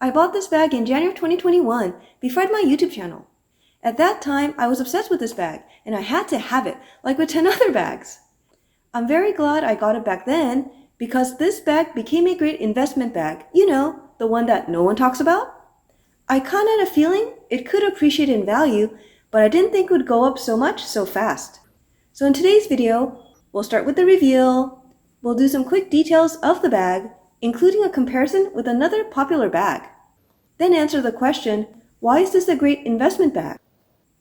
I bought this bag in January 2021 before I had my YouTube channel. At that time, I was obsessed with this bag, and I had to have it, like with 10 other bags. I'm very glad I got it back then, because this bag became a great investment bag. You know, the one that no one talks about? I kinda had a feeling it could appreciate in value, but I didn't think it would go up so much so fast. So in today's video, we'll start with the reveal, we'll do some quick details of the bag, including a comparison with another popular bag. Then answer the question, why is this a great investment bag?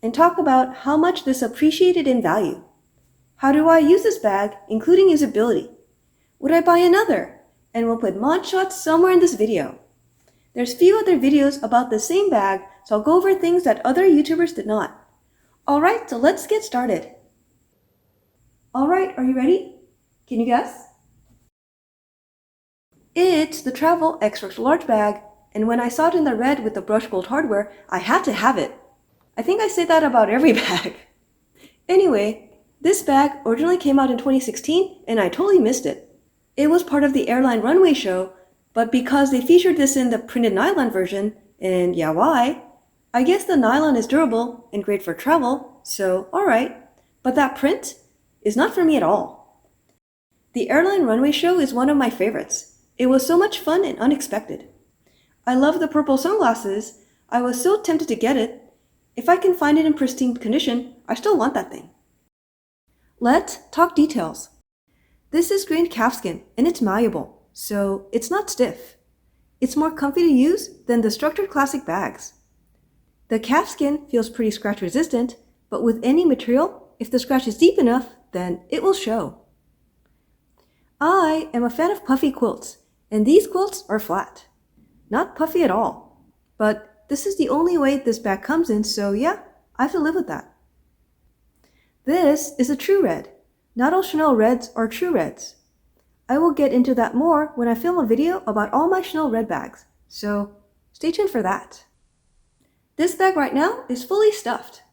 And talk about how much this appreciated in value. How do I use this bag, including usability? Would I buy another? And we'll put mod shots somewhere in this video. There's few other videos about the same bag, so I'll go over things that other YouTubers did not. Alright, so let's get started. Alright, are you ready? Can you guess? It's the Travel Extra Large bag, and when I saw it in the red with the brushed gold hardware, I had to have it. I think I say that about every bag. Anyway, this bag originally came out in 2016, and I totally missed it. It was part of the Airline runway show, but because they featured this in the printed nylon version, and yeah, why? I guess the nylon is durable and great for travel, so alright. But that print is not for me at all. The Airline runway show is one of my favorites. It was so much fun and unexpected. I love the purple sunglasses. I was so tempted to get it. If I can find it in pristine condition, I still want that thing. Let's talk details. This is grained calfskin and it's malleable, so it's not stiff. It's more comfy to use than the structured classic bags. The calfskin feels pretty scratch resistant, but with any material, if the scratch is deep enough, then it will show. I am a fan of puffy quilts, and these quilts are flat. Not puffy at all. But this is the only way this bag comes in, so yeah, I have to live with that. This is a true red. Not all Chanel reds are true reds. I will get into that more when I film a video about all my Chanel red bags, so stay tuned for that. This bag right now is fully stuffed.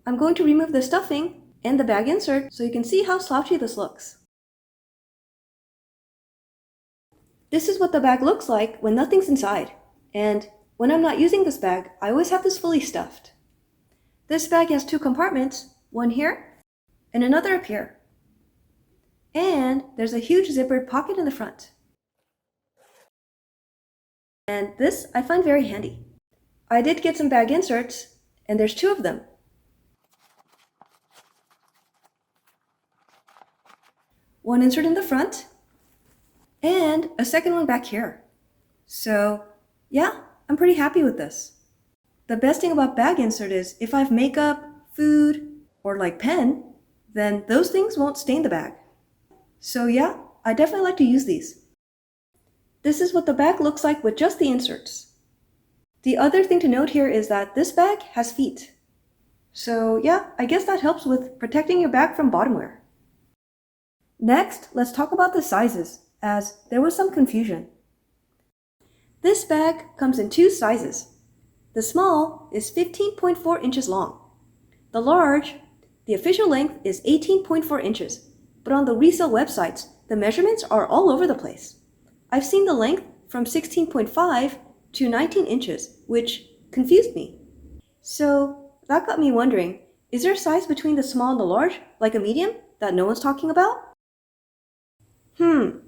I'm going to remove the stuffing and the bag insert so you can see how slouchy this looks. This is what the bag looks like when nothing's inside. And when I'm not using this bag, I always have this fully stuffed. This bag has two compartments, one here and another up here. And there's a huge zippered pocket in the front. And this I find very handy. I did get some bag inserts, and there's two of them. One insert in the front, and a second one back here. So yeah, I'm pretty happy with this. The best thing about bag insert is if I have makeup, food, or like pen, then those things won't stain the bag. So yeah, I definitely like to use these. This is what the bag looks like with just the inserts. The other thing to note here is that this bag has feet. So yeah, I guess that helps with protecting your bag from bottom wear. Next, let's talk about the sizes, as there was some confusion. This bag comes in two sizes. The small is 15.4 inches long. The large, the official length is 18.4 inches, but on the resale websites, the measurements are all over the place. I've seen the length from 16.5 to 19 inches, which confused me. So that got me wondering, is there a size between the small and the large, like a medium, that no one's talking about?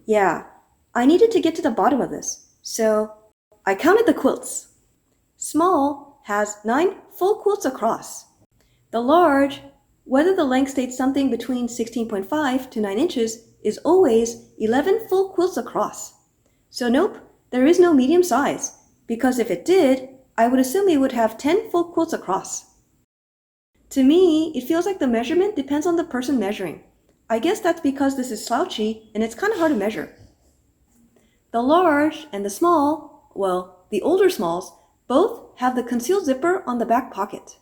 Yeah, I needed to get to the bottom of this, so I counted the quilts. Small has 9 full quilts across. The large, whether the length states something between 16.5 to 9 inches, is always 11 full quilts across. So nope, there is no medium size, because if it did, I would assume it would have 10 full quilts across. To me, it feels like the measurement depends on the person measuring. I guess that's because this is slouchy and it's kind of hard to measure. The large and the small, well, the older smalls, both have the concealed zipper on the back pocket.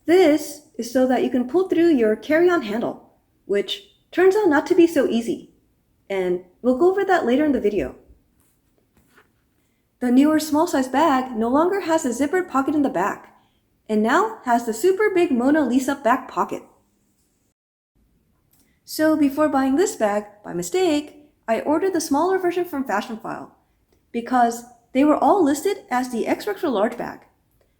This is so that you can pull through your carry-on handle, which turns out not to be so easy. And we'll go over that later in the video. The newer small size bag no longer has a zippered pocket in the back, and now has the super big Mona Lisa back pocket. So before buying this bag, by mistake, I ordered the smaller version from Fashionphile because they were all listed as the extra large bag.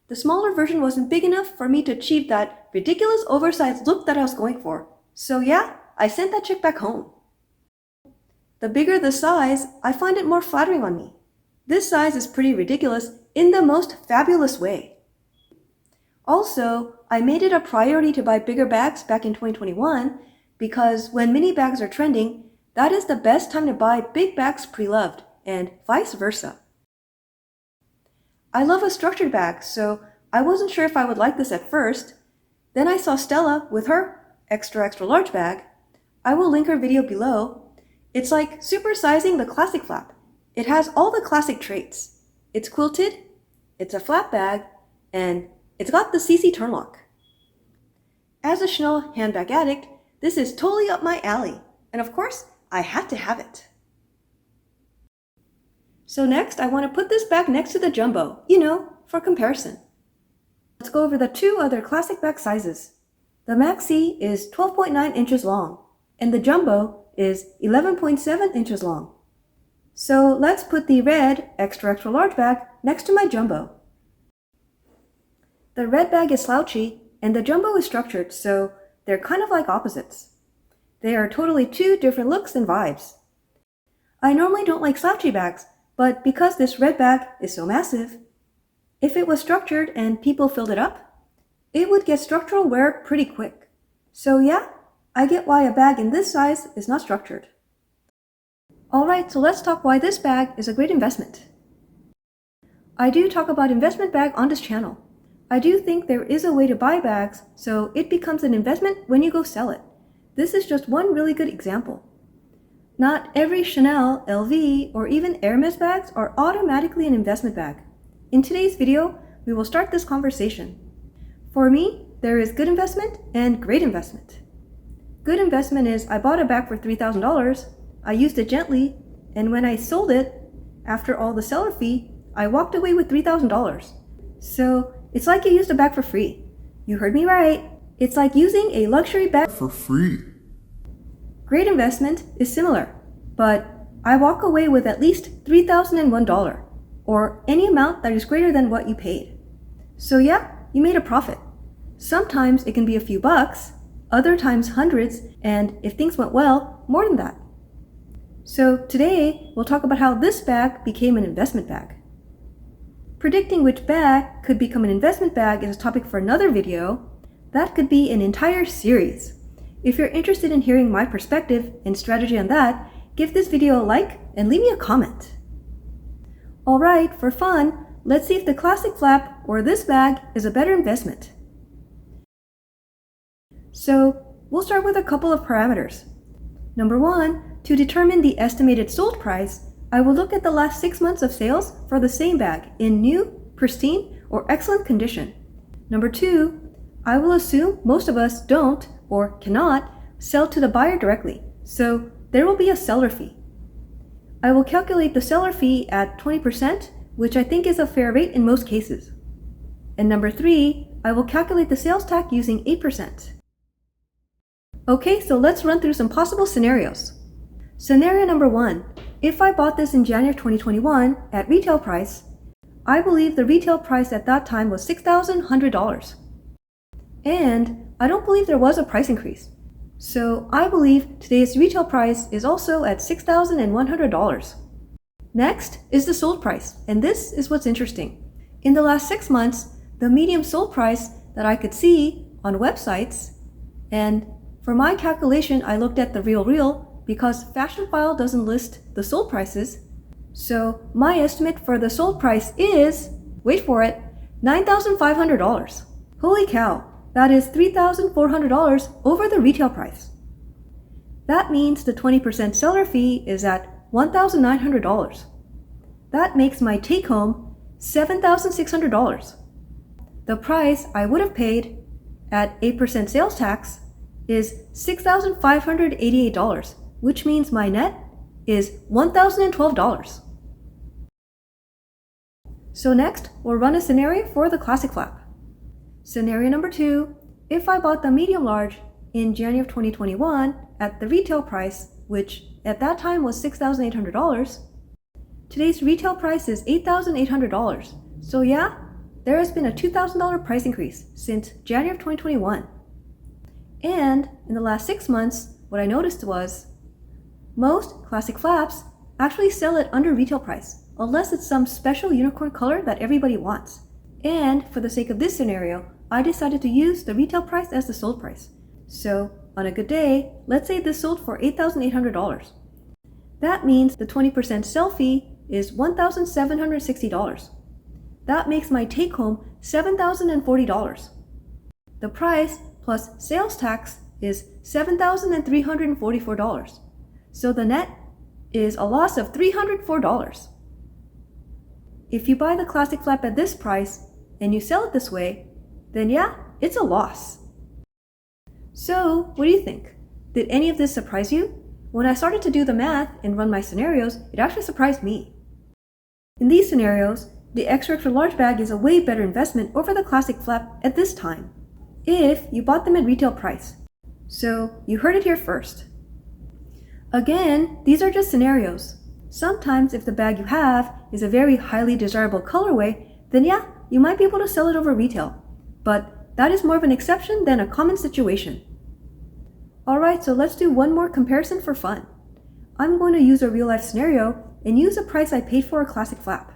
The smaller version wasn't big enough for me to achieve that ridiculous oversized look that I was going for. So yeah, I sent that chick back home. The bigger the size, I find it more flattering on me. This size is pretty ridiculous in the most fabulous way. Also, I made it a priority to buy bigger bags back in 2021 because when mini bags are trending, that is the best time to buy big bags pre-loved, and vice versa. I love a structured bag, so I wasn't sure if I would like this at first. Then I saw Stella with her extra large bag. I will link her video below. It's like supersizing the classic flap. It has all the classic traits. It's quilted, it's a flap bag, and it's got the CC turn lock. As a Chanel handbag addict, this is totally up my alley, and of course, I had to have it. So next, I want to put this bag next to the Jumbo, for comparison. Let's go over the two other classic bag sizes. The Maxi is 12.9 inches long, and the Jumbo is 11.7 inches long. So let's put the red extra large bag next to my Jumbo. The red bag is slouchy, and the Jumbo is structured, so they're kind of like opposites. They are totally two different looks and vibes. I normally don't like slouchy bags, but because this red bag is so massive, if it was structured and people filled it up, it would get structural wear pretty quick. So yeah, I get why a bag in this size is not structured. Alright, so let's talk why this bag is a great investment. I do talk about investment bag on this channel. I do think there is a way to buy bags so it becomes an investment when you go sell it. This is just one really good example. Not every Chanel, LV, or even Hermes bags are automatically an investment bag. In today's video, we will start this conversation. For me, there is good investment and great investment. Good investment is I bought a bag for $3,000, I used it gently, and when I sold it, after all the seller fee, I walked away with $3,000. So it's like you used a bag for free. You heard me right. It's like using a luxury bag for free. Great investment is similar, but I walk away with at least $3,001, or any amount that is greater than what you paid. So yeah, you made a profit. Sometimes it can be a few bucks, other times hundreds, and if things went well, more than that. So today, we'll talk about how this bag became an investment bag. Predicting which bag could become an investment bag is a topic for another video. That could be an entire series. If you're interested in hearing my perspective and strategy on that, give this video a like and leave me a comment. Alright, for fun, let's see if the classic flap or this bag is a better investment. So, we'll start with a couple of parameters. Number one, to determine the estimated sold price, I will look at the last 6 months of sales for the same bag in new, pristine, or excellent condition. Number two, I will assume most of us don't or cannot sell to the buyer directly, so there will be a seller fee. I will calculate the seller fee at 20%, which I think is a fair rate in most cases. And number three, I will calculate the sales tax using 8%. Okay, so let's run through some possible scenarios. Scenario number one, if I bought this in January 2021 at retail price, I believe the retail price at that time was $6,100. And I don't believe there was a price increase. So I believe today's retail price is also at $6,100. Next is the sold price, and this is what's interesting. In the last 6 months, the median sold price that I could see on websites, and for my calculation, I looked at the real because Fashionphile doesn't list the sold prices. So my estimate for the sold price is, wait for it, $9,500. Holy cow! That is $3,400 over the retail price. That means the 20% seller fee is at $1,900. That makes my take-home $7,600. The price I would have paid at 8% sales tax is $6,588, which means my net is $1,012. So next, we'll run a scenario for the classic flap. Scenario number 2, if I bought the medium large in January of 2021 at the retail price, which at that time was $6,800, today's retail price is $8,800. So yeah, there has been a $2,000 price increase since January of 2021. And in the last 6 months, what I noticed was most classic flaps actually sell it under retail price, unless it's some special unicorn color that everybody wants. And for the sake of this scenario, I decided to use the retail price as the sold price. So on a good day, let's say this sold for $8,800. That means the 20% sell fee is $1,760. That makes my take home $7,040. The price plus sales tax is $7,344. So the net is a loss of $304. If you buy the classic flap at this price and you sell it this way, then yeah, it's a loss. So what do you think? Did any of this surprise you? When I started to do the math and run my scenarios, it actually surprised me. In these scenarios, the extra large bag is a way better investment over the classic flap at this time, if you bought them at retail price. So you heard it here first. Again, these are just scenarios. Sometimes if the bag you have is a very highly desirable colorway, then yeah, you might be able to sell it over retail. But that is more of an exception than a common situation. Alright, so let's do one more comparison for fun. I'm going to use a real life scenario and use a price I paid for a classic flap.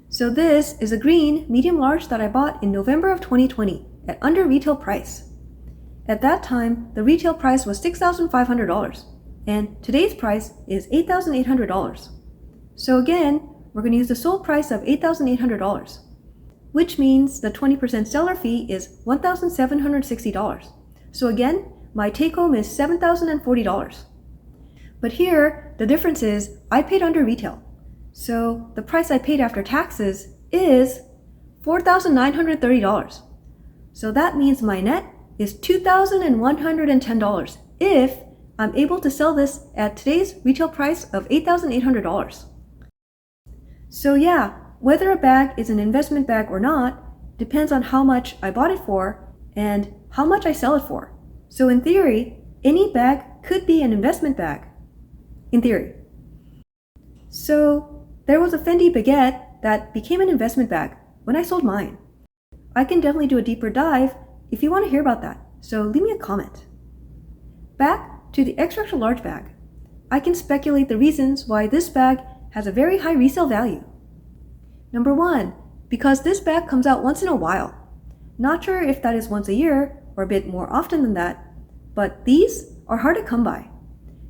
So this is a green medium large that I bought in November of 2020 at under retail price. At that time, the retail price was $6,500 and today's price is $8,800. So again, we're going to use the sold price of $8,800, which means the 20% seller fee is $1,760. So again, my take home is $7,040. But here, the difference is I paid under retail. So the price I paid after taxes is $4,930. So that means my net is $2,110 if I'm able to sell this at today's retail price of $8,800. So yeah, whether a bag is an investment bag or not depends on how much I bought it for and how much I sell it for. So in theory, any bag could be an investment bag. In theory. So there was a Fendi baguette that became an investment bag when I sold mine. I can definitely do a deeper dive if you want to hear about that, so leave me a comment. Back to the extra large bag. I can speculate the reasons why this bag has a very high resale value. Number 1, because this bag comes out once in a while. Not sure if that is once a year or a bit more often than that, but these are hard to come by.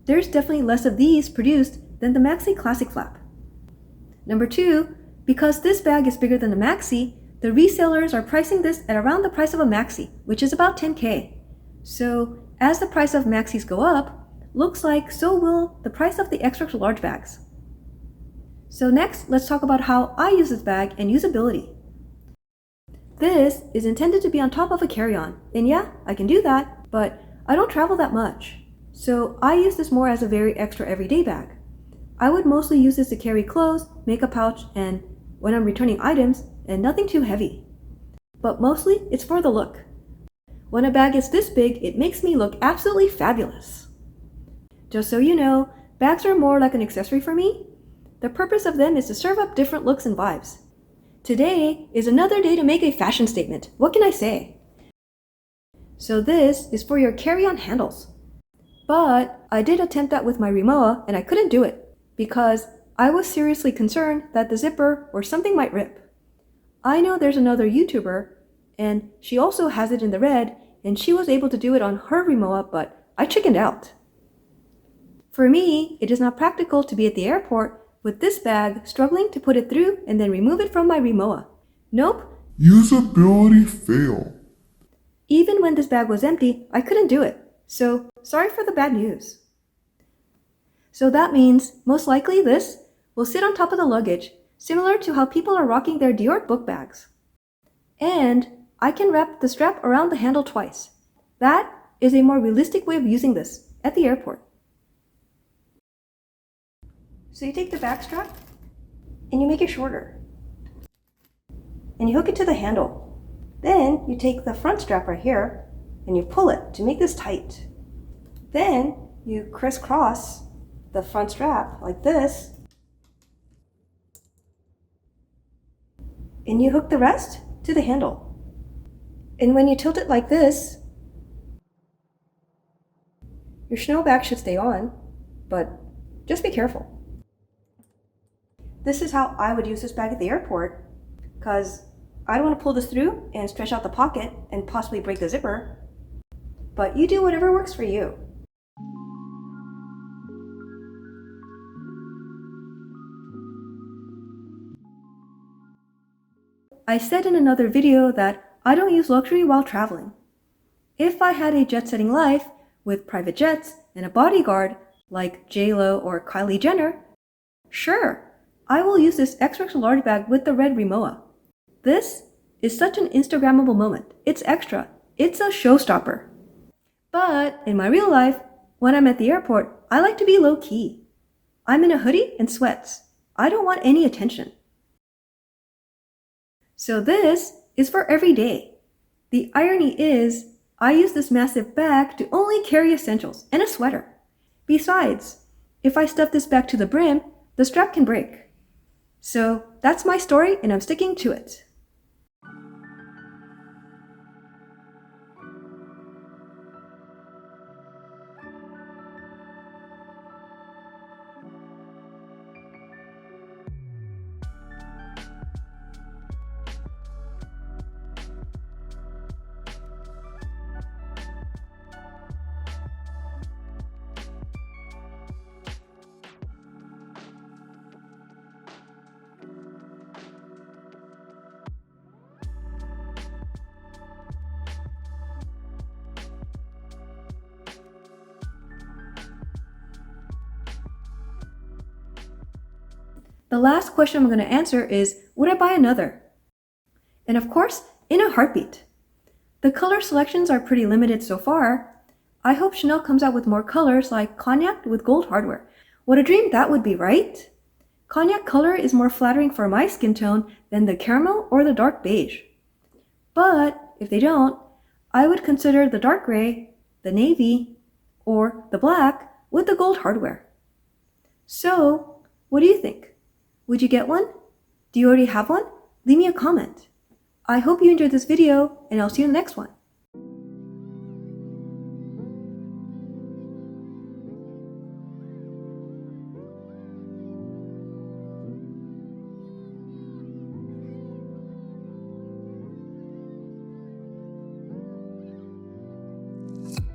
There's definitely less of these produced than the Maxi Classic Flap. Number 2, because this bag is bigger than the Maxi, the resellers are pricing this at around the price of a Maxi, which is about $10K. So as the price of Maxis go up, looks like so will the price of the extra large bags. So next, let's talk about how I use this bag and usability. This is intended to be on top of a carry-on, and yeah, I can do that, but I don't travel that much. So I use this more as a very extra everyday bag. I would mostly use this to carry clothes, makeup pouch, and when I'm returning items, and nothing too heavy. But mostly, it's for the look. When a bag is this big, it makes me look absolutely fabulous. Just so you know, bags are more like an accessory for me. The purpose of them is to serve up different looks and vibes. Today is another day to make a fashion statement. What can I say? So this is for your carry-on handles. But I did attempt that with my Rimowa and I couldn't do it because I was seriously concerned that the zipper or something might rip. I know there's another YouTuber and she also has it in the red and she was able to do it on her Rimowa, but I chickened out. For me, it is not practical to be at the airport with this bag struggling to put it through and then remove it from my Rimowa. Nope. Usability fail. Even when this bag was empty, I couldn't do it. So, sorry for the bad news. So that means, most likely this will sit on top of the luggage, similar to how people are rocking their Dior book bags. And I can wrap the strap around the handle twice. That is a more realistic way of using this at the airport. So you take the back strap and you make it shorter. And you hook it to the handle. Then you take the front strap right here and you pull it to make this tight. Then you crisscross the front strap like this, and you hook the rest to the handle. And when you tilt it like this, your Chanel bag should stay on, but just be careful. This is how I would use this bag at the airport, because I don't want to pull this through and stretch out the pocket and possibly break the zipper. But you do whatever works for you. I said in another video that I don't use luxury while traveling. If I had a jet-setting life with private jets and a bodyguard like J-Lo or Kylie Jenner, sure, I will use this extra large bag with the red Rimowa. This is such an Instagrammable moment. It's extra. It's a showstopper. But in my real life, when I'm at the airport, I like to be low-key. I'm in a hoodie and sweats. I don't want any attention. So this is for every day. The irony is, I use this massive bag to only carry essentials and a sweater. Besides, if I stuff this bag to the brim, the strap can break. So that's my story and I'm sticking to it. The last question I'm going to answer is, would I buy another? And of course, in a heartbeat. The color selections are pretty limited so far. I hope Chanel comes out with more colors like cognac with gold hardware. What a dream that would be, right? Cognac color is more flattering for my skin tone than the caramel or the dark beige. But if they don't, I would consider the dark gray, the navy, or the black with the gold hardware. So, what do you think? Would you get one? Do you already have one? Leave me a comment. I hope you enjoyed this video, and I'll see you in the next one.